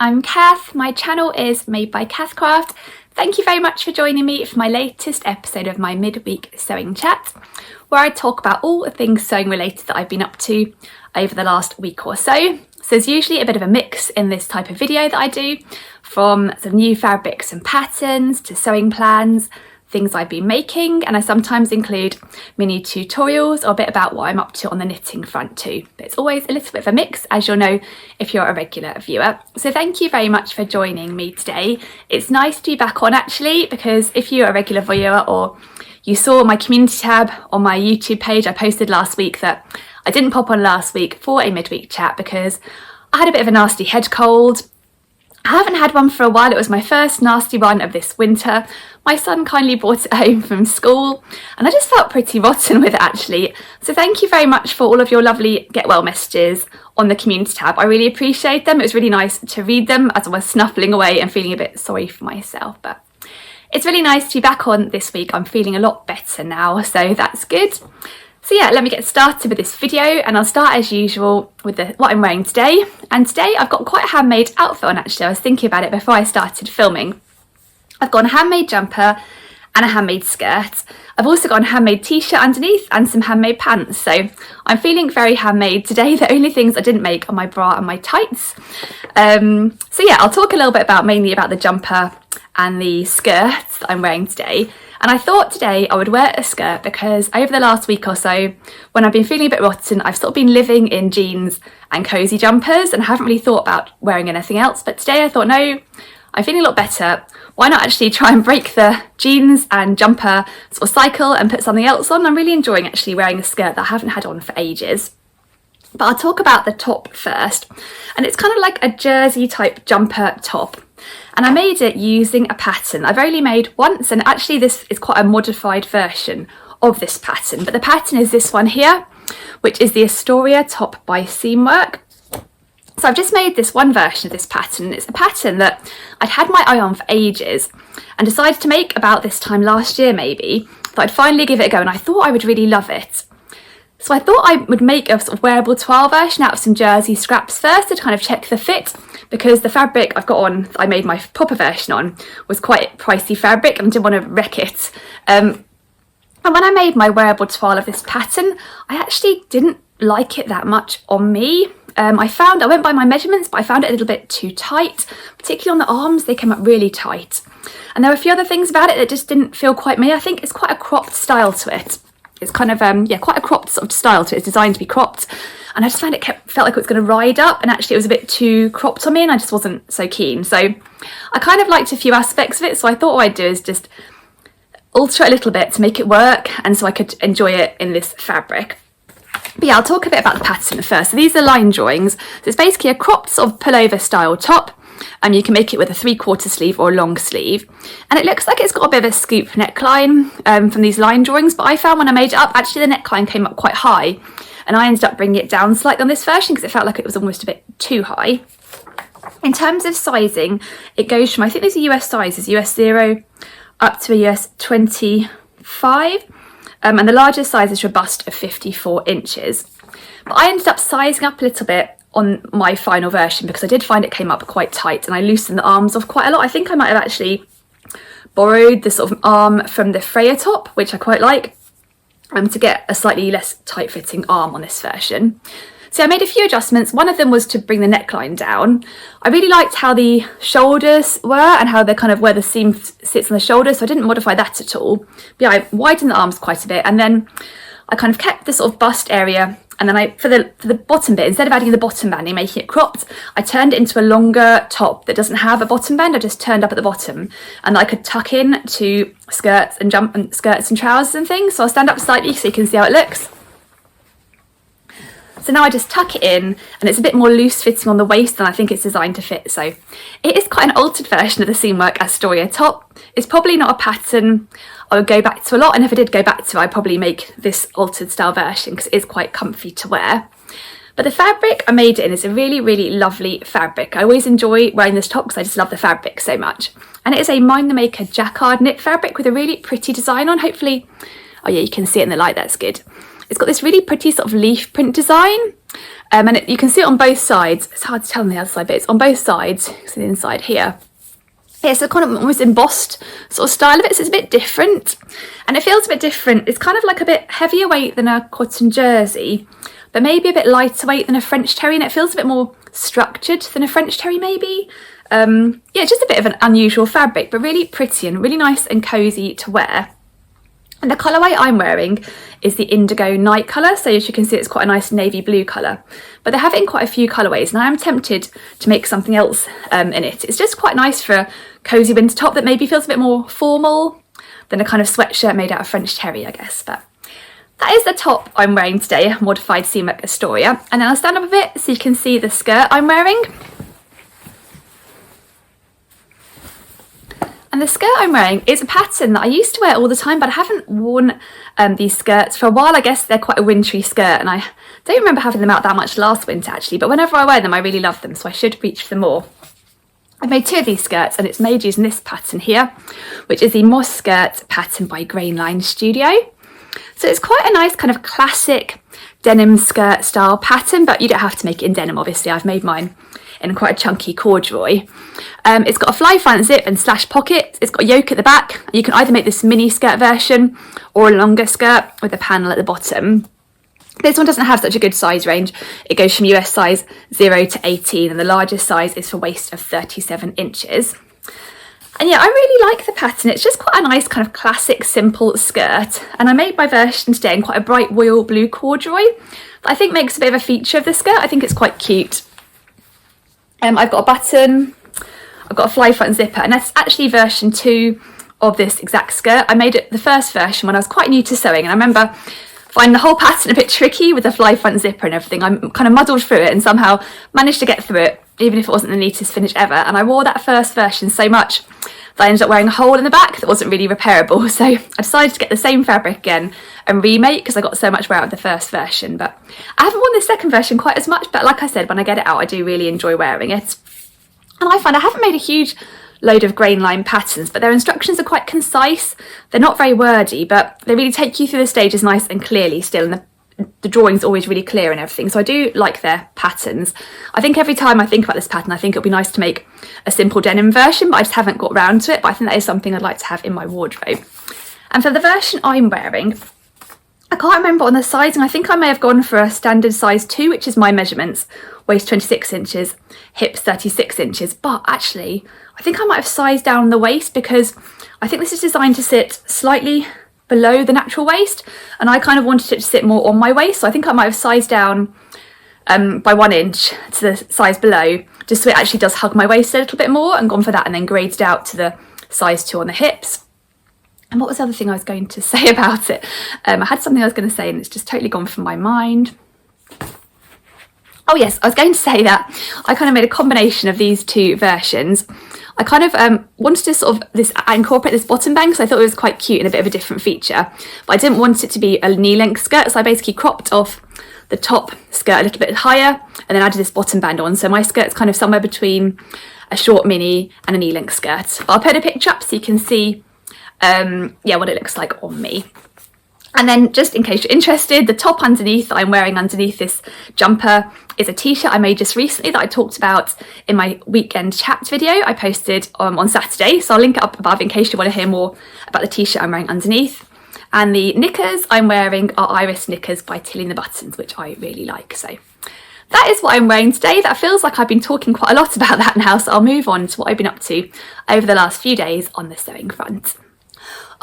I'm Cath. My channel is Made by Cath Craft. Thank you very much for joining me for my latest episode of my midweek sewing chat, where I talk about all the things sewing related that I've been up to over the last week or so. So there's usually a bit of a mix in this type of video that I do, from some new fabrics and patterns to sewing plans, things I've been making, and I sometimes include mini tutorials or a bit about what I'm up to on the knitting front too. But it's always a little bit of a mix, as you'll know if you're a regular viewer. So thank you very much for joining me today. It's nice to be back on actually, because if you're a regular viewer or you saw my community tab on my YouTube page, I posted last week that I didn't pop on last week for a midweek chat because I had a bit of a nasty head cold. I haven't had one for a while. It was my first nasty one of this winter. My son kindly brought it home from school and I just felt pretty rotten with it actually. So thank you very much for all of your lovely get well messages on the community tab. I really appreciate them. It was really nice to read them as I was snuffling away and feeling a bit sorry for myself. But it's really nice to be back on this week. I'm feeling a lot better now, so that's good. So yeah, let me get started with this video, and I'll start as usual with what I'm wearing today. And today I've got quite a handmade outfit on actually. I was thinking about it before I started filming. I've got a handmade jumper and a handmade skirt. I've also got a handmade t-shirt underneath and some handmade pants. So I'm feeling very handmade today. The only things I didn't make are my bra and my tights. So yeah, I'll talk a little bit mainly about the jumper and the skirts that I'm wearing today. And I thought today I would wear a skirt because over the last week or so, when I've been feeling a bit rotten, I've sort of been living in jeans and cosy jumpers and I haven't really thought about wearing anything else. But today I thought, no, I'm feeling a lot better. Why not actually try and break the jeans and jumper sort of cycle and put something else on? I'm really enjoying actually wearing a skirt that I haven't had on for ages. But I'll talk about the top first. And it's kind of like a jersey type jumper top. And I made it using a pattern I've only made once, and actually this is quite a modified version of this pattern, but the pattern is this one here, which is the Astoria top by Seamwork. So I've just made this one version of this pattern. It's a pattern that I'd had my eye on for ages and decided to make about this time last year maybe, that I'd finally give it a go, and I thought I would really love it. So I thought I would make a sort of wearable toile version out of some jersey scraps first to kind of check the fit, because the fabric I've got on, that I made my proper version on, was quite pricey fabric and I didn't want to wreck it. And when I made my wearable toile of this pattern, I actually didn't like it that much on me. I went by my measurements, but I found it a little bit too tight, particularly on the arms. They came up really tight. And there were a few other things about it that just didn't feel quite me. I think it's quite a cropped style to it. It's kind of, quite a cropped sort of style to it. It's designed to be cropped. And I just found felt like it was going to ride up, and actually it was a bit too cropped on me and I just wasn't so keen. So I kind of liked a few aspects of it. So I thought what I'd do is just alter it a little bit to make it work and so I could enjoy it in this fabric. But yeah, I'll talk a bit about the pattern first. So these are line drawings. So it's basically a cropped sort of pullover style top. You can make it with a 3/4 sleeve or a long sleeve. And it looks like it's got a bit of a scoop neckline from these line drawings, but I found when I made it up, actually the neckline came up quite high. And I ended up bringing it down slightly on this version because it felt like it was almost a bit too high. In terms of sizing, it goes from, I think these are US sizes, US 0 up to a US 25. And the largest size is robust of 54 inches. But I ended up sizing up a little bit on my final version because I did find it came up quite tight and I loosened the arms off quite a lot. I think I might have actually borrowed the sort of arm from the Freya top, which I quite like, to get a slightly less tight fitting arm on this version. So I made a few adjustments. One of them was to bring the neckline down. I really liked how the shoulders were and how they're kind of where the seam sits on the shoulders, so I didn't modify that at all. But yeah, I widened the arms quite a bit, and then I kind of kept the sort of bust area, and then for the bottom bit, instead of adding the bottom banding, making it cropped, I turned it into a longer top that doesn't have a bottom band. I just turned up at the bottom, and I could tuck in to skirts and skirts and trousers and things. So I'll stand up slightly so you can see how it looks. So now I just tuck it in, and it's a bit more loose fitting on the waist than I think it's designed to fit. So it is quite an altered version of the Seamwork Astoria top. It's probably not a pattern I would go back to a lot, and if I did go back to it, I'd probably make this altered style version because it is quite comfy to wear. But the fabric I made it in is a really, really lovely fabric. I always enjoy wearing this top because I just love the fabric so much. And it is a Mind the Maker jacquard knit fabric with a really pretty design on. Hopefully, oh yeah, you can see it in the light, that's good. It's got this really pretty sort of leaf print design, And you can see it on both sides. It's hard to tell on the other side, but it's on both sides. So the inside here. It's a kind of almost embossed sort of style of it, so it's a bit different. And it feels a bit different. It's kind of like a bit heavier weight than a cotton jersey, but maybe a bit lighter weight than a French terry, and it feels a bit more structured than a French terry maybe. Yeah, it's just a bit of an unusual fabric, but really pretty and really nice and cosy to wear. And the colourway I'm wearing is the indigo night colour, so as you can see it's quite a nice navy blue colour. But they have it in quite a few colourways, and I am tempted to make something else in it. It's just quite nice for a cosy winter top that maybe feels a bit more formal than a kind of sweatshirt made out of French terry, I guess. But that is the top I'm wearing today, a modified seamwork Astoria. And then I'll stand up a bit so you can see the skirt I'm wearing. And the skirt I'm wearing is a pattern that I used to wear all the time, but I haven't worn these skirts for a while. I guess they're quite a wintry skirt, and I don't remember having them out that much last winter actually, but whenever I wear them I really love them, so I should reach for more. I've made 2 of these skirts, and it's made using this pattern here, which is the moss skirt pattern by Grainline Studio. So it's quite a nice kind of classic denim skirt style pattern, but you don't have to make it in denim obviously. I've made mine in quite a chunky corduroy. It's got a fly front zip and slash pocket. It's got a yoke at the back. You can either make this mini skirt version or a longer skirt with a panel at the bottom. This one doesn't have such a good size range. It goes from US size 0 to 18, and the largest size is for waist of 37 inches. And yeah, I really like the pattern. It's just quite a nice kind of classic simple skirt, and I made my version today in quite a bright royal blue corduroy that I think makes a bit of a feature of the skirt. I think it's quite cute. I've got a button, I've got a fly front zipper, and that's actually version 2 of this exact skirt. I made it the first version when I was quite new to sewing, and I remember finding the whole pattern a bit tricky with the fly front zipper and everything. I kind of muddled through it and somehow managed to get through it, even if it wasn't the neatest finish ever. And I wore that first version so much that I ended up wearing a hole in the back that wasn't really repairable. So I decided to get the same fabric again and remake, because I got so much wear out of the first version. But I haven't worn the second version quite as much, but like I said, when I get it out I do really enjoy wearing it. And I find I haven't made a huge load of Grainline patterns, but their instructions are quite concise. They're not very wordy, but they really take you through the stages nice and clearly still, and the drawing's always really clear and everything, so I do like their patterns. I think every time I think about this pattern I think it'll be nice to make a simple denim version, but I just haven't got around to it. But I think that is something I'd like to have in my wardrobe. And for the version I'm wearing, I can't remember on the sizing. I think I may have gone for a standard size 2, which is my measurements, waist 26 inches, hips 36 inches, but actually I think I might have sized down the waist, because I think this is designed to sit slightly below the natural waist, and I kind of wanted it to sit more on my waist, so I think I might have sized down by 1 inch to the size below, just so it actually does hug my waist a little bit more, and gone for that, and then graded out to the size 2 on the hips. And what was the other thing I was going to say about it? I had something I was going to say and it's just totally gone from my mind. Oh yes, I was going to say that I kind of made a combination of these 2 versions. I kind of wanted to sort of incorporate this bottom band, because I thought it was quite cute and a bit of a different feature, but I didn't want it to be a knee-length skirt, so I basically cropped off the top skirt a little bit higher and then added this bottom band on, so my skirt's kind of somewhere between a short mini and a knee-length skirt. But I'll put a picture up so you can see yeah, what it looks like on me. And then, just in case you're interested, the top underneath that I'm wearing underneath this jumper is a t-shirt I made just recently that I talked about in my weekend chat video I posted on Saturday, so I'll link it up above in case you want to hear more about the t-shirt I'm wearing underneath. And the knickers I'm wearing are Iris knickers by Tilly and the Buttons, which I really like. So that is what I'm wearing today. That feels like I've been talking quite a lot about that now, so I'll move on to what I've been up to over the last few days on the sewing front.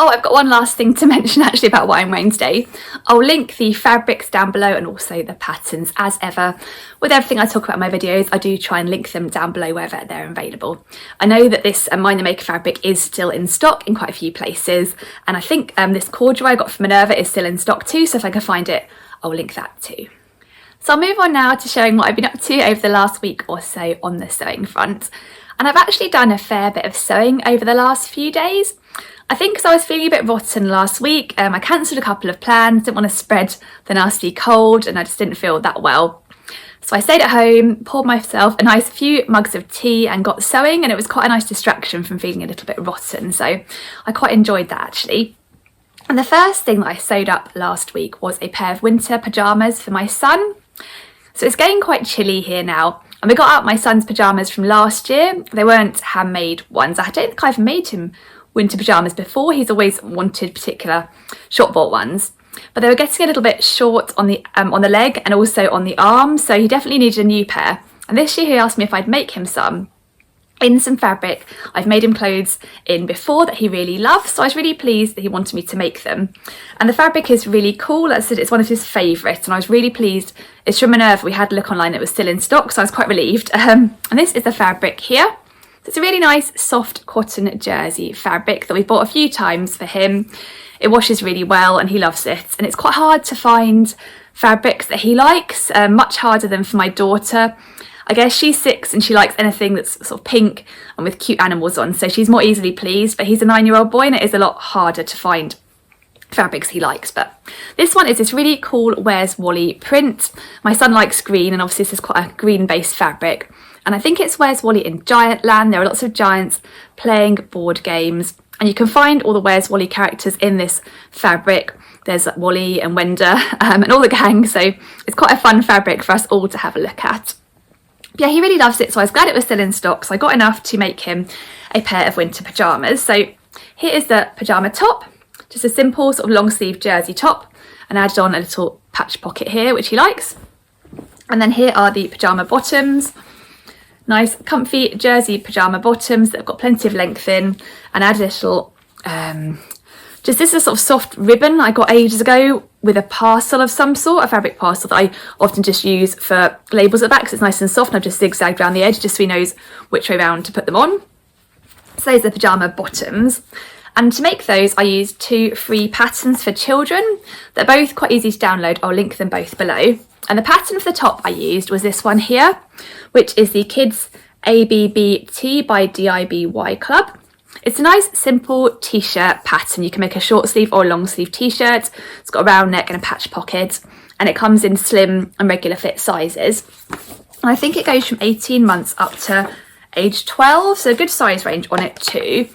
Oh, I've got one last thing to mention actually about what I'm wearing today. I'll link the fabrics down below and also the patterns as ever. With everything I talk about in my videos, I do try and link them down below wherever they're available. I know that this Mind the Maker fabric is still in stock in quite a few places, and I think this corduroy I got from Minerva is still in stock too, so if I can find it, I'll link that too. So I'll move on now to showing what I've been up to over the last week or so on the sewing front. And I've actually done a fair bit of sewing over the last few days. I think because I was feeling a bit rotten last week, I cancelled a couple of plans, didn't want to spread the nasty cold, and I just didn't feel that well. So I stayed at home, poured myself a nice few mugs of tea and got sewing, and it was quite a nice distraction from feeling a little bit rotten, so I quite enjoyed that actually. And the first thing that I sewed up last week was a pair of winter pyjamas for my son. So it's getting quite chilly here now, and we got out my son's pyjamas from last year. They weren't handmade ones. I don't think I've made him winter pyjamas before. He's always wanted particular short bought ones, but they were getting a little bit short on the leg and also on the arm, so he definitely needed a new pair. And this year he asked me if I'd make him some in some fabric I've made him clothes in before that he really loves, so I was really pleased that he wanted me to make them. And the fabric is really cool. As I said, it's one of his favourites, and I was really pleased. It's from Minerva. We had a look online, it was still in stock, so I was quite relieved. And this is the fabric here. So it's a really nice soft cotton jersey fabric that we've bought a few times for him. It washes really well and he loves it, and it's quite hard to find fabrics that he likes, much harder than for my daughter. I guess she's 6 and she likes anything that's sort of pink and with cute animals on, so she's more easily pleased, but he's a 9-year-old boy and it is a lot harder to find fabrics he likes. But this one is this really cool Where's Wally print. My son likes green, and obviously this is quite a green based fabric, and I think it's Where's Wally in Giantland. There are lots of giants playing board games, and you can find all the Where's Wally characters in this fabric. There's Wally and Wender and all the gang, so it's quite a fun fabric for us all to have a look at. Yeah, he really loves it, so I was glad it was still in stock, so I got enough to make him a pair of winter pyjamas. So here is the pyjama top, just a simple sort of long sleeve jersey top, and added on a little patch pocket here, which he likes. And then here are the pyjama bottoms, nice comfy jersey pyjama bottoms that have got plenty of length in, and added a little this is a sort of soft ribbon I got ages ago with a parcel of some sort, a fabric parcel that I often just use for labels at the back because it's nice and soft, and I've just zigzagged around the edge just so he knows which way round to put them on. So those are the pyjama bottoms, and to make those I used 2 free patterns for children. They're both quite easy to download. I'll link them both below. And the pattern for the top I used was this one here, which is the Kids ABBT by DIBY Club. It's a nice simple t-shirt pattern. You can make a short sleeve or a long sleeve t-shirt. It's got a round neck and a patch pocket, and it comes in slim and regular fit sizes. And I think it goes from 18 months up to age 12, so a good size range on it too.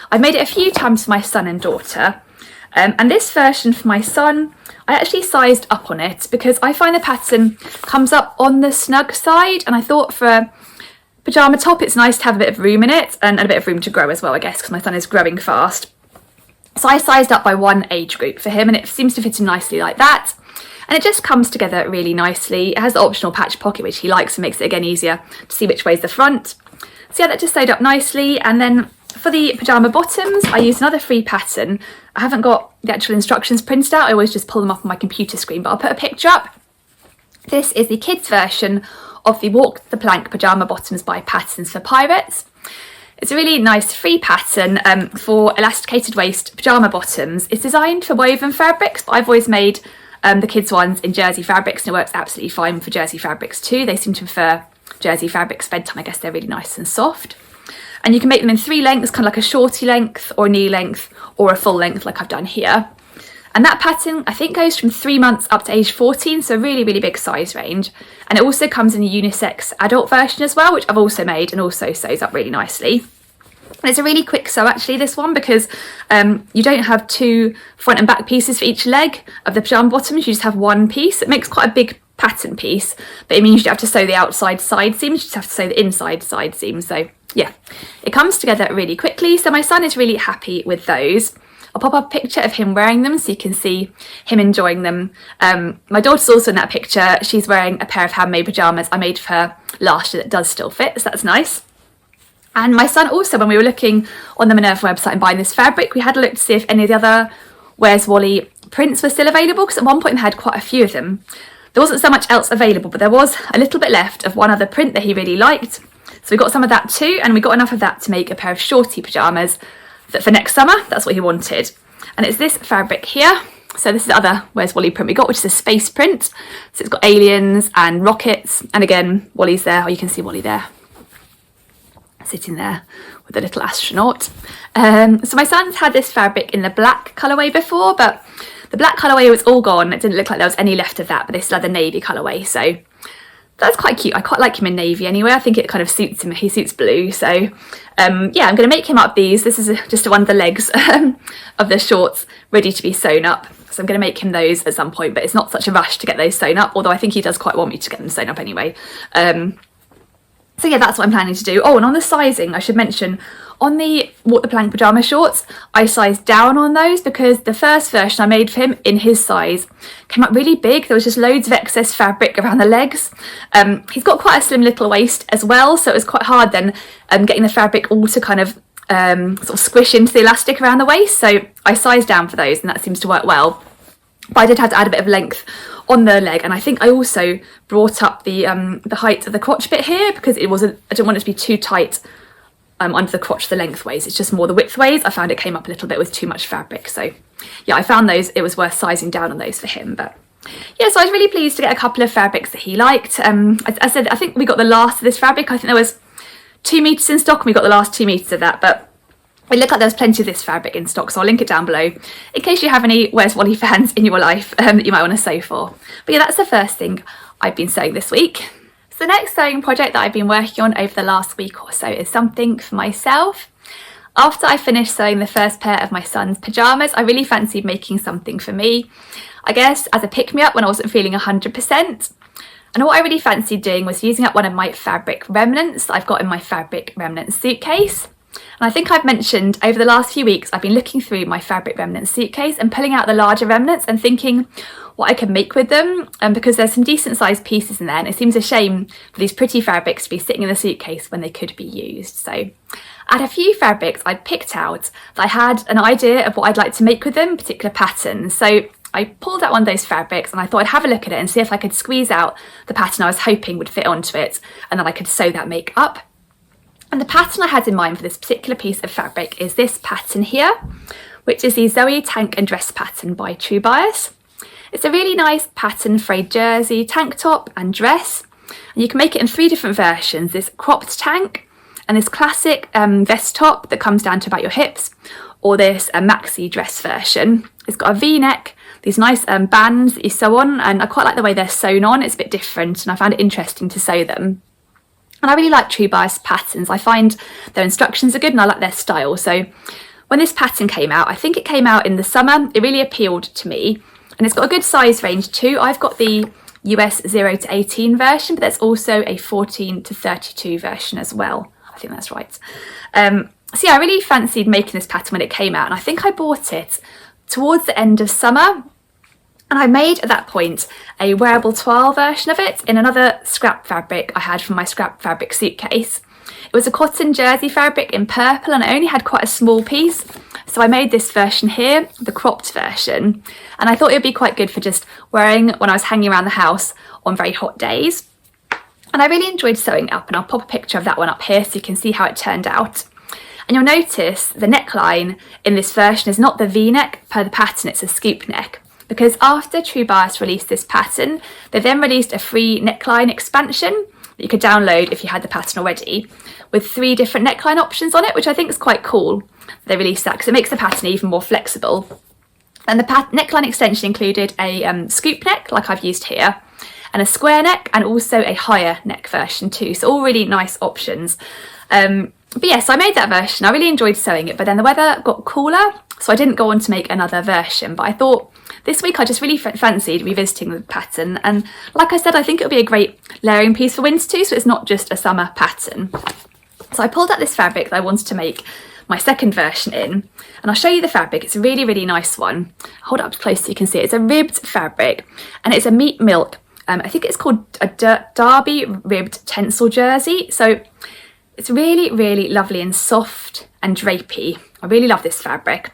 I've made it a few times for my son and daughter, and this version for my son I actually sized up on it because I find the pattern comes up on the snug side, and I thought for a pyjama top it's nice to have a bit of room in it and a bit of room to grow as well, I guess, because my son is growing fast. So I sized up by 1 age group for him, and it seems to fit in nicely like that, and it just comes together really nicely. It has the optional patch pocket which he likes and makes it again easier to see which way is the front. So yeah, that just sewed up nicely. And then for the pyjama bottoms I used another free pattern. I haven't got the actual instructions printed out, I always just pull them up on my computer screen, but I'll put a picture up. This is the kids version of the Walk the Plank pyjama bottoms by Patterns for Pirates. It's a really nice free pattern for elasticated waist pyjama bottoms. It's designed for woven fabrics, but I've always made the kids ones in jersey fabrics, and it works absolutely fine for jersey fabrics too. They seem to prefer jersey fabrics bedtime. I guess they're really nice and soft. And you can make them in 3 lengths, kind of like a shorty length or knee length or a full length like I've done here. And that pattern I think goes from 3 months up to age 14, so really, really big size range. And it also comes in a unisex adult version as well, which I've also made and also sews up really nicely. And it's a really quick sew actually, this one, because you don't have 2 front and back pieces for each leg of the pyjama bottoms, you just have 1 piece. It makes quite a big pattern piece, but it means you don't have to sew the outside side seams, you just have to sew the inside side seams. So yeah, it comes together really quickly. So my son is really happy with those. I'll pop up a picture of him wearing them so you can see him enjoying them. My daughter's also in that picture. She's wearing a pair of handmade pyjamas I made for her last year that does still fit, so that's nice. And my son also, when we were looking on the Minerva website and buying this fabric, we had a look to see if any of the other Where's Wally prints were still available, because at one point they had quite a few of them. There wasn't so much else available, but there was a little bit left of one other print that he really liked. So we got some of that too, and we got enough of that to make a pair of shorty pyjamas that for next summer. That's what he wanted. And it's this fabric here. So this is the other Where's Wally print we got, which is a space print. So it's got aliens and rockets, and again Wally's there, or you can see Wally there sitting there with a little astronaut. So my son's had this fabric in the black colourway before, but the black colourway was all gone. It didn't look like there was any left of that, but they still had the navy colourway. So that's quite cute. I quite like him in navy anyway. I think it kind of suits him. He suits blue. So yeah, I'm going to make him up these. This is just one of the legs of the shorts ready to be sewn up. So I'm going to make him those at some point, but it's not such a rush to get those sewn up, although I think he does quite want me to get them sewn up anyway. So yeah, that's what I'm planning to do. Oh, and on the sizing, I should mention, on the Walk the Plank pyjama shorts, I sized down on those because the first version I made for him in his size came out really big. There was just loads of excess fabric around the legs. He's got quite a slim little waist as well, so it was quite hard then getting the fabric all to kind of sort of squish into the elastic around the waist. So I sized down for those, and that seems to work well. But I did have to add a bit of length on the leg, and I think I also brought up the height of the crotch bit here because I didn't want it to be too tight under the crotch the lengthways. It's just more the widthways. I found it came up a little bit with too much fabric. So yeah, I found those, it was worth sizing down on those for him. But yeah, so I was really pleased to get a couple of fabrics that he liked. As I said, I think we got the last of this fabric. I think there was 2 meters in stock and we got the last 2 meters of that, but it looked like there's plenty of this fabric in stock, so I'll link it down below in case you have any Where's Wally fans in your life that you might want to sew for. But yeah, that's the first thing I've been sewing this week. So the next sewing project that I've been working on over the last week or so is something for myself. After I finished sewing the first pair of my son's pyjamas, I really fancied making something for me, I guess as a pick-me-up when I wasn't feeling 100%. And what I really fancied doing was using up one of my fabric remnants that I've got in my fabric remnant suitcase. And I think I've mentioned over the last few weeks I've been looking through my fabric remnant suitcase and pulling out the larger remnants and thinking what I could make with them, because there's some decent sized pieces in there, and it seems a shame for these pretty fabrics to be sitting in the suitcase when they could be used. So I had a few fabrics I'd picked out that I had an idea of what I'd like to make with them, particular patterns. So I pulled out one of those fabrics and I thought I'd have a look at it and see if I could squeeze out the pattern I was hoping would fit onto it, and then I could sew that make up. And the pattern I had in mind for this particular piece of fabric is this pattern here, which is the Zoe tank and dress pattern by True Bias. It's a really nice pattern for a jersey, tank top and dress. And you can make it in 3 different versions, this cropped tank and this classic vest top that comes down to about your hips, or this maxi dress version. It's got a V-neck, these nice bands that you sew on, and I quite like the way they're sewn on. It's a bit different and I found it interesting to sew them. And I really like True Bias patterns. I find their instructions are good and I like their style. So when this pattern came out, I think it came out in the summer, it really appealed to me. And it's got a good size range too. I've got the US 0 to 18 version, but there's also a 14 to 32 version as well. I think that's right. So yeah, I really fancied making this pattern when it came out, and I think I bought it towards the end of summer. And I made, at that point, a wearable toile version of it in another scrap fabric I had from my scrap fabric suitcase. It was a cotton jersey fabric in purple, and I only had quite a small piece. So I made this version here, the cropped version. And I thought it would be quite good for just wearing when I was hanging around the house on very hot days. And I really enjoyed sewing it up, and I'll pop a picture of that one up here so you can see how it turned out. And you'll notice the neckline in this version is not the V-neck per the pattern, it's a scoop neck. Because after True Bias released this pattern, they then released a free neckline expansion that you could download if you had the pattern already, with 3 different neckline options on it, which I think is quite cool. They released that because it makes the pattern even more flexible. And the neckline extension included a scoop neck, like I've used here, and a square neck, and also a higher neck version too. So all really nice options. But yeah, so I made that version. I really enjoyed sewing it, but then the weather got cooler, so I didn't go on to make another version. But I thought this week I just really fancied revisiting the pattern, and like I said, I think it'll be a great layering piece for winter too, so it's not just a summer pattern. So I pulled out this fabric that I wanted to make my second version in, and I'll show you the fabric. It's a really, really nice one. I'll hold it up close so you can see it. It's a ribbed fabric, and it's a meat milk. I think it's called a Derby ribbed tencel jersey. So it's really, really lovely and soft and drapey. I really love this fabric.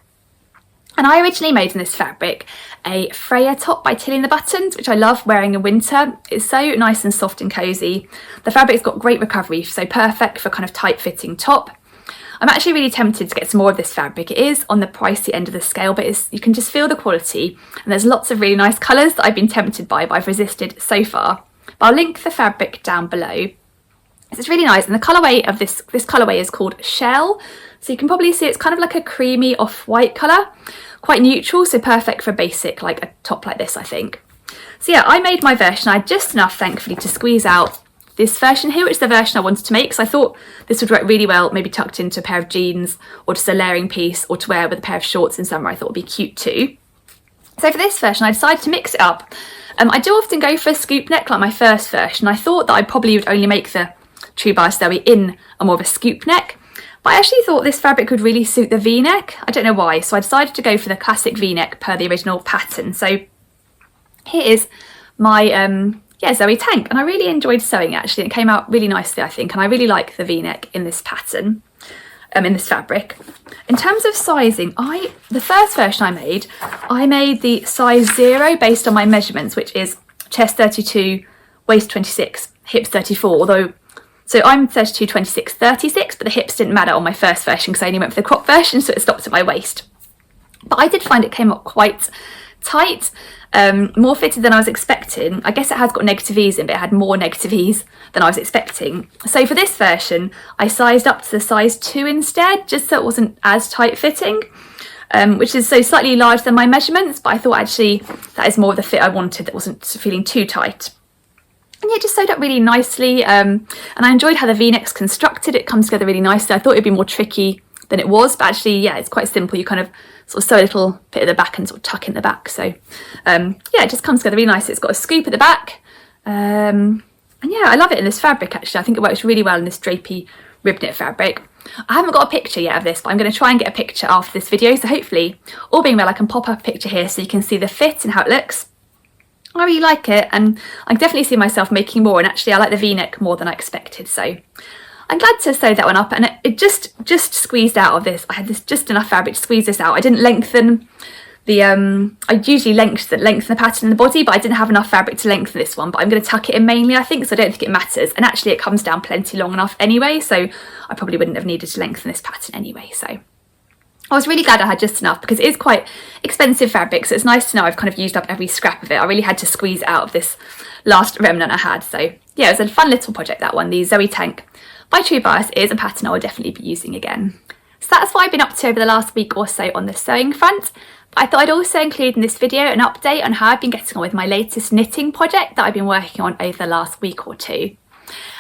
And I originally made in this fabric a Freya top by Tilling the Buttons, which I love wearing in winter. It's so nice and soft and cosy. The fabric's got great recovery, so perfect for kind of tight fitting top. I'm actually really tempted to get some more of this fabric. It is on the pricey end of the scale, but you can just feel the quality. And there's lots of really nice colours that I've been tempted by, but I've resisted so far. But I'll link the fabric down below. It's really nice, and the colourway of this colourway is called Shell. So you can probably see it's kind of like a creamy off-white colour, quite neutral, so perfect for a basic, like a top like this, I think. So yeah, I made my version. I had just enough, thankfully, to squeeze out this version here, which is the version I wanted to make. So I thought this would work really well, maybe tucked into a pair of jeans, or just a layering piece, or to wear with a pair of shorts in summer. I thought would be cute too. So for this version, I decided to mix it up. I do often go for a scoop neck like my first version. I thought that I probably would only make the true bias Zoe in a more of a scoop neck, but I actually thought this fabric would really suit the V-neck. I don't know why, so I decided to go for the classic V-neck per the original pattern. So here is my Zoe tank, and I really enjoyed sewing it actually. It came out really nicely, I think, and I really like the V-neck in this pattern, in this fabric. In terms of sizing, the first version I made the size 0 based on my measurements, which is chest 32, waist 26, hips 34, so I'm 32, 26, 36, but the hips didn't matter on my first version because I only went for the crop version, so it stopped at my waist. But I did find it came up quite tight, more fitted than I was expecting. I guess it has got negative ease in, but it had more negative ease than I was expecting. So for this version, I sized up to the size 2 instead, just so it wasn't as tight fitting, which is so slightly larger than my measurements, but I thought actually that is more of the fit I wanted, that wasn't feeling too tight. And yeah, it just sewed up really nicely, and I enjoyed how the V-neck's constructed. It comes together really nicely. I thought it'd be more tricky than it was, but actually, yeah, it's quite simple. You kind of sort of sew a little bit at the back and sort of tuck in the back. So yeah, it just comes together really nicely. It's got a scoop at the back, and yeah, I love it in this fabric actually. I think it works really well in this drapey rib knit fabric. I haven't got a picture yet of this, but I'm going to try and get a picture after this video. So hopefully, all being well, I can pop up a picture here so you can see the fit and how it looks. I really like it, and I can definitely see myself making more, and actually I like the V-neck more than I expected, so I'm glad to sew that one up. And it just squeezed out of this. I had just enough fabric to squeeze this out. I didn't lengthen the I usually lengthen the pattern in the body, but I didn't have enough fabric to lengthen this one, but I'm going to tuck it in mainly, I think, so I don't think it matters, and actually it comes down plenty long enough anyway, so I probably wouldn't have needed to lengthen this pattern anyway. So I was really glad I had just enough, because it is quite expensive fabric, so it's nice to know I've kind of used up every scrap of it. I really had to squeeze out of this last remnant I had. So yeah, it was a fun little project, that one. The Zoe Tank by True Bias is a pattern I will definitely be using again. So that's what I've been up to over the last week or so on the sewing front. But I thought I'd also include in this video an update on how I've been getting on with my latest knitting project that I've been working on over the last week or two.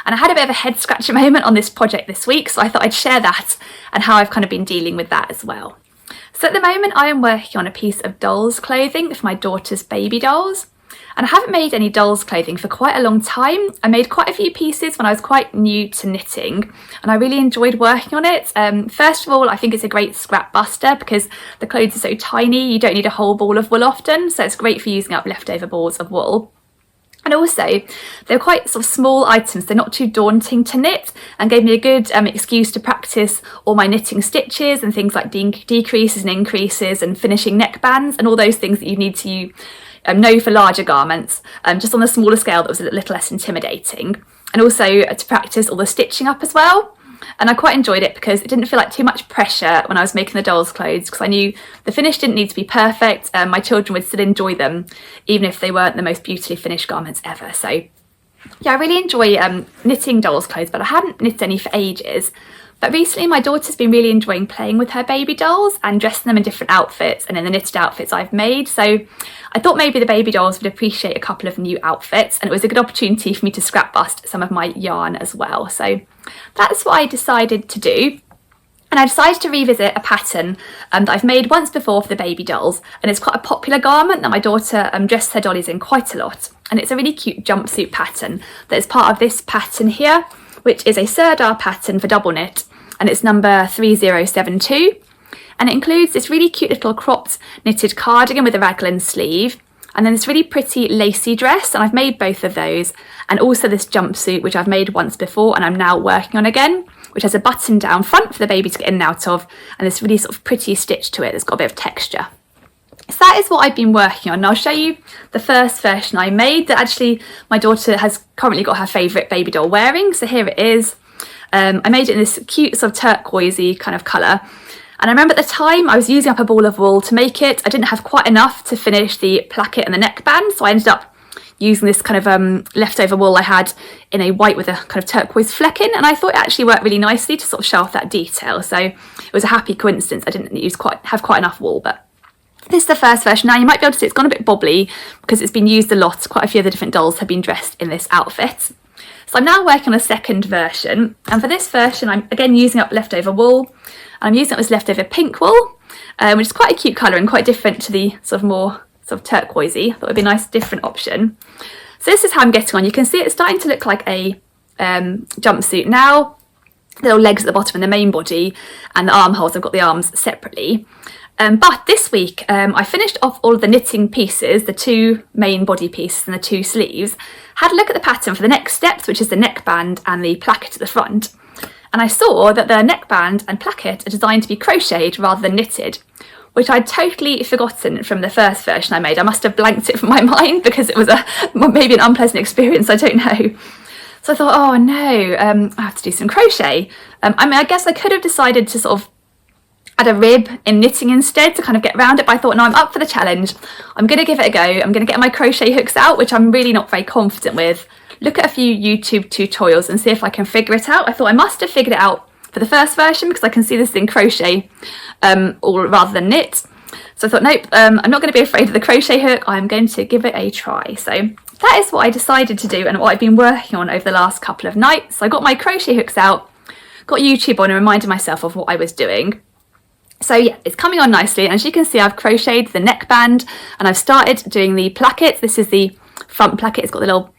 And I had a bit of a head scratcher moment on this project this week, so I thought I'd share that and how I've kind of been dealing with that as well. So at the moment I am working on a piece of dolls clothing for my daughter's baby dolls. And I haven't made any dolls clothing for quite a long time. I made quite a few pieces when I was quite new to knitting, and I really enjoyed working on it. First of all, I think it's a great scrap buster because the clothes are so tiny, you don't need a whole ball of wool often, so it's great for using up leftover balls of wool. And also, they're quite sort of small items, they're not too daunting to knit, and gave me a good excuse to practice all my knitting stitches and things like decreases and increases and finishing neckbands and all those things that you need to know for larger garments, just on a smaller scale that was a little less intimidating. And also to practice all the stitching up as well. And I quite enjoyed it because it didn't feel like too much pressure when I was making the dolls' clothes, because I knew the finish didn't need to be perfect, and my children would still enjoy them even if they weren't the most beautifully finished garments ever. So yeah, I really enjoy knitting dolls' clothes, but I hadn't knit any for ages. But recently my daughter's been really enjoying playing with her baby dolls and dressing them in different outfits and in the knitted outfits I've made. So I thought maybe the baby dolls would appreciate a couple of new outfits, and it was a good opportunity for me to scrap bust some of my yarn as well. So that's what I decided to do. And I decided to revisit a pattern that I've made once before for the baby dolls, and it's quite a popular garment that my daughter dresses her dollies in quite a lot. And it's a really cute jumpsuit pattern that is part of this pattern here, which is a Serdar pattern for double knit, and it's number 3072. And it includes this really cute little cropped knitted cardigan with a raglan sleeve, and then this really pretty lacy dress, and I've made both of those, and also this jumpsuit which I've made once before and I'm now working on again, which has a button down front for the baby to get in and out of, and this really sort of pretty stitch to it that's got a bit of texture. So that is what I've been working on, and I'll show you the first version I made that actually my daughter has currently got her favourite baby doll wearing. So here it is. I made it in this cute sort of turquoisey kind of colour, and I remember at the time I was using up a ball of wool to make it. I didn't have quite enough to finish the placket and the neckband, so I ended up using this kind of leftover wool I had in a white with a kind of turquoise flecking, and I thought it actually worked really nicely to sort of show off that detail. So it was a happy coincidence I didn't have quite enough wool, but This is the first version. Now you might be able to see it's gone a bit bobbly because it's been used a lot. Quite a few of the different dolls have been dressed in this outfit. So I'm now working on a second version, and for this version I'm again using up leftover wool. I'm using up this leftover pink wool, which is quite a cute colour and quite different to the sort of more sort of turquoisey. I thought it would be a nice different option. So this is how I'm getting on. You can see it's starting to look like a jumpsuit now. The little legs at the bottom and the main body, and the armholes, I've got the arms separately. But this week I finished off all of the knitting pieces, the 2 main body pieces and the 2 sleeves, had a look at the pattern for the next steps, which is the neckband and the placket at the front, and I saw that the neckband and placket are designed to be crocheted rather than knitted, which I'd totally forgotten from the first version I made. I must have blanked it from my mind because it was maybe an unpleasant experience, I don't know. So I thought, oh no, I have to do some crochet. I mean, I guess I could have decided to sort of add a rib in knitting instead to kind of get around it, but I thought, no, I'm up for the challenge. I'm going to give it a go. I'm going to get my crochet hooks out, which I'm really not very confident with. Look at a few YouTube tutorials and see if I can figure it out. I thought I must have figured it out for the first version because I can see this in crochet or rather than knit. So I thought, nope, I'm not going to be afraid of the crochet hook. I'm going to give it a try. So that is what I decided to do and what I've been working on over the last couple of nights. So I got my crochet hooks out, got YouTube on and reminded myself of what I was doing. So yeah, it's coming on nicely, and as you can see I've crocheted the neckband and I've started doing the placket. This is the front placket, it's got the little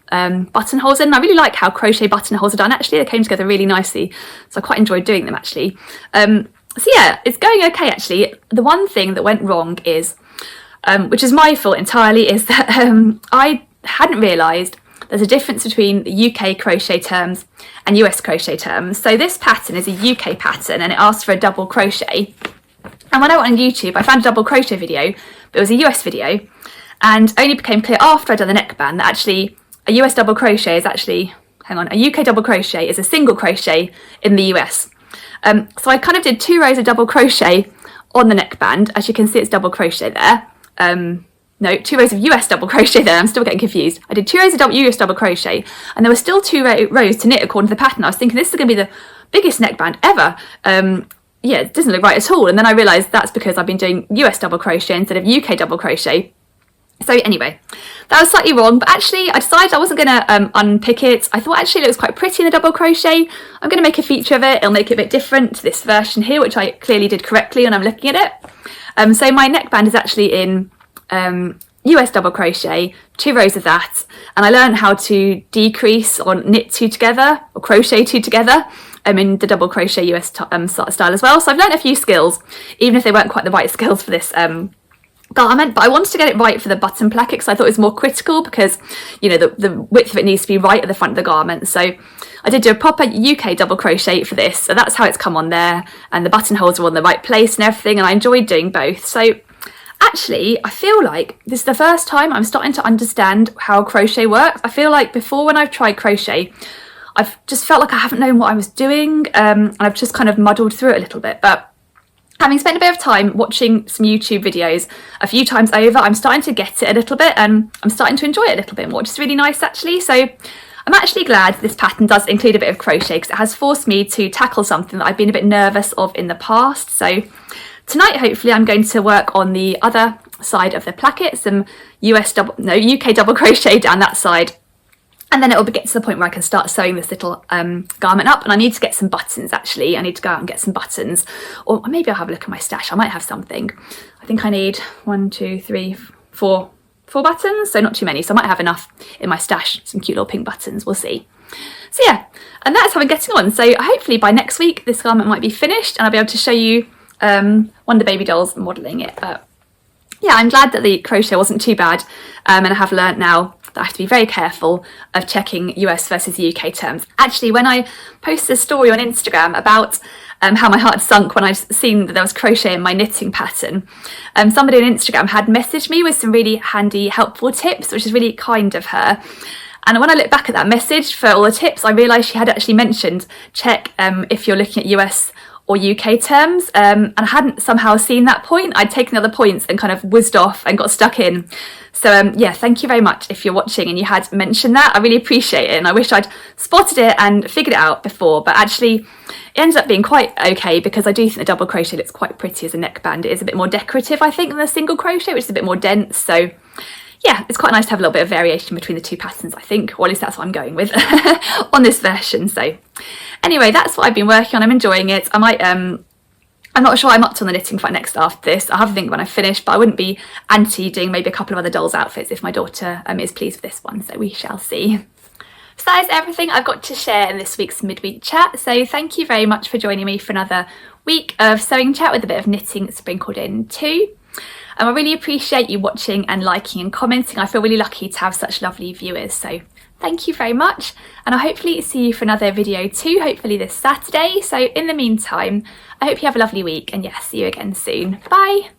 buttonholes in. I really like how crochet buttonholes are done actually, they came together really nicely, so I quite enjoyed doing them actually. So yeah, it's going okay actually. The one thing that went wrong is, which is my fault entirely, is that I hadn't realised there's a difference between the UK crochet terms and US crochet terms. So this pattern is a UK pattern and it asks for a double crochet. And when I went on YouTube, I found a double crochet video, but it was a US video, and only became clear after I'd done the neckband that actually a US double crochet is actually, a UK double crochet is a single crochet in the US. So I kind of did 2 rows of double crochet on the neckband. As you can see, it's double crochet there. No, 2 rows of US double crochet there. I'm still getting confused. I did 2 rows of US double crochet, and there were still 2 rows to knit according to the pattern. I was thinking this is going to be the biggest neckband ever. Yeah, it doesn't look right at all. And then I realised that's because I've been doing US double crochet instead of UK double crochet. So anyway, that was slightly wrong, but actually I decided I wasn't going to unpick it. I thought actually it looks quite pretty in the double crochet. I'm going to make a feature of it. It'll make it a bit different to this version here, which I clearly did correctly when I'm looking at it. So my neckband is actually in US double crochet, 2 rows of that, and I learned how to decrease or knit 2 together or crochet 2 together in the double crochet US style as well. So I've learned a few skills, even if they weren't quite the right skills for this garment, but I wanted to get it right for the button placket because I thought it was more critical because, you know, the width of it needs to be right at the front of the garment. So I did do a proper UK double crochet for this, so that's how it's come on there, and the buttonholes are on the right place and everything, and I enjoyed doing both. So actually, I feel like this is the first time I'm starting to understand how crochet works. I feel like before, when I've tried crochet, I've just felt like I haven't known what I was doing, and I've just kind of muddled through it a little bit. But having spent a bit of time watching some YouTube videos a few times over, I'm starting to get it a little bit, and I'm starting to enjoy it a little bit more, which is really nice actually. So I'm actually glad this pattern does include a bit of crochet because it has forced me to tackle something that I've been a bit nervous of in the past. So tonight, hopefully, I'm going to work on the other side of the placket, some UK double crochet down that side, and then it will get to the point where I can start sewing this little garment up. And I need to get some buttons actually. I need to go out and get some buttons, or maybe I'll have a look at my stash. I might have something. I think I need 1, 2, 3, 4 buttons, so not too many. So I might have enough in my stash, some cute little pink buttons, we'll see. So yeah, and that's how I'm getting on. So hopefully by next week this garment might be finished and I'll be able to show you one of the baby dolls modelling it. But yeah, I'm glad that the crochet wasn't too bad, and I have learnt now that I have to be very careful of checking US versus UK terms. Actually, when I posted a story on Instagram about how my heart sunk when I'd seen that there was crochet in my knitting pattern, somebody on Instagram had messaged me with some really handy, helpful tips, which is really kind of her. And when I look back at that message for all the tips, I realised she had actually mentioned check if you're looking at US or UK terms, and I hadn't somehow seen that point. I'd taken the other points and kind of whizzed off and got stuck in. So yeah, thank you very much if you're watching and you had mentioned that. I really appreciate it, and I wish I'd spotted it and figured it out before, but actually it ended up being quite okay, because I do think the double crochet looks quite pretty as a neckband. It is a bit more decorative, I think, than the single crochet, which is a bit more dense. So yeah, it's quite nice to have a little bit of variation between the two patterns, I think, or at least that's what I'm going with on this version. So anyway, that's what I've been working on. I'm enjoying it. I might I'm not sure I'm up to on the knitting for next after this. I'll have a think when I finish, but I wouldn't be anti doing maybe a couple of other dolls outfits if my daughter is pleased with this one, so we shall see. So that is everything I've got to share in this week's midweek chat. So thank you very much for joining me for another week of sewing chat with a bit of knitting sprinkled in too. I really appreciate you watching and liking and commenting. I feel really lucky to have such lovely viewers, so thank you very much, and I'll hopefully see you for another video too, hopefully this Saturday. So in the meantime, I hope you have a lovely week, and yes, see you again soon. Bye!